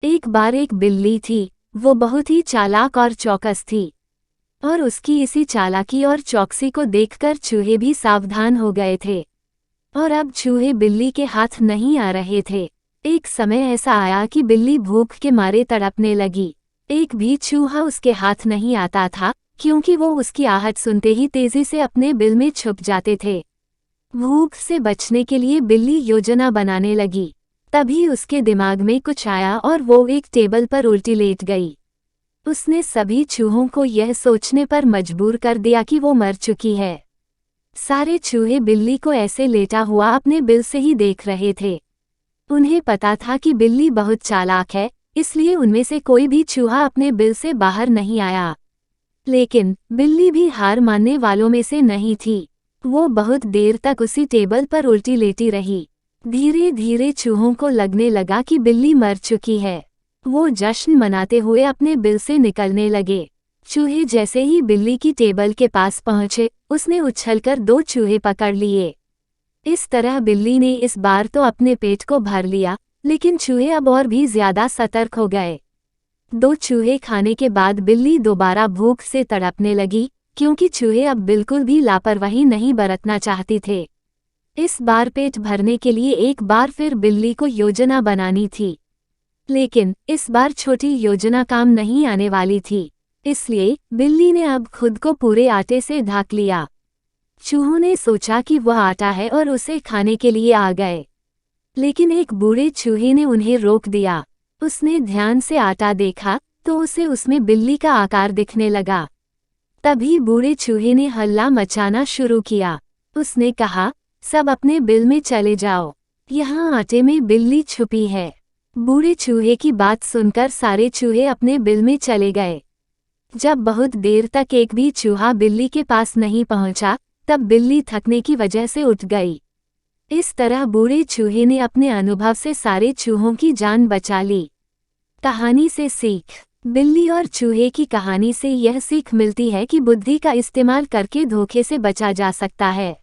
एक बार एक बिल्ली थी। वो बहुत ही चालाक और चौकस थी और उसकी इसी चालाकी और चौकसी को देखकर चूहे भी सावधान हो गए थे। और अब चूहे बिल्ली के हाथ नहीं आ रहे थे। एक समय ऐसा आया कि बिल्ली भूख के मारे तड़पने लगी। एक भी चूहा उसके हाथ नहीं आता था, क्योंकि वो उसकी आहट सुनते ही तेजी से अपने बिल में छुप जाते थे। भूख से बचने के लिए बिल्ली योजना बनाने लगी। तभी उसके दिमाग में कुछ आया और वो एक टेबल पर उल्टी लेट गई। उसने सभी चूहों को यह सोचने पर मजबूर कर दिया कि वो मर चुकी है। सारे चूहे बिल्ली को ऐसे लेटा हुआ अपने बिल से ही देख रहे थे। उन्हें पता था कि बिल्ली बहुत चालाक है, इसलिए उनमें से कोई भी चूहा अपने बिल से बाहर नहीं आया। लेकिन बिल्ली भी हार मानने वालों में से नहीं थी। वो बहुत देर तक उसी टेबल पर उल्टी लेटी रही। धीरे धीरे चूहों को लगने लगा कि बिल्ली मर चुकी है। वो जश्न मनाते हुए अपने बिल से निकलने लगे। चूहे जैसे ही बिल्ली की टेबल के पास पहुंचे, उसने उछलकर 2 चूहे पकड़ लिए। इस तरह बिल्ली ने इस बार तो अपने पेट को भर लिया, लेकिन चूहे अब और भी ज्यादा सतर्क हो गए। 2 चूहे खाने के बाद बिल्ली दोबारा भूख से तड़पने लगी, क्योंकि चूहे अब बिल्कुल भी लापरवाही नहीं बरतना चाहती थे। इस बार पेट भरने के लिए एक बार फिर बिल्ली को योजना बनानी थी। लेकिन इस बार छोटी योजना काम नहीं आने वाली थी, इसलिए बिल्ली ने अब खुद को पूरे आटे से ढक लिया। चूहों ने सोचा कि वह आटा है और उसे खाने के लिए आ गए। लेकिन एक बूढ़े चूहे ने उन्हें रोक दिया। उसने ध्यान से आटा देखा तो उसे उसमें बिल्ली का आकार दिखने लगा। तभी बूढ़े चूहे ने हल्ला मचाना शुरू किया। उसने कहा, सब अपने बिल में चले जाओ, यहाँ आटे में बिल्ली छुपी है। बूढ़े चूहे की बात सुनकर सारे चूहे अपने बिल में चले गए। जब बहुत देर तक एक भी चूहा बिल्ली के पास नहीं पहुंचा, तब बिल्ली थकने की वजह से उठ गई। इस तरह बूढ़े चूहे ने अपने अनुभव से सारे चूहों की जान बचा ली। कहानी से सीख। बिल्ली और चूहे की कहानी से यह सीख मिलती है कि बुद्धि का इस्तेमाल करके धोखे से बचा जा सकता है।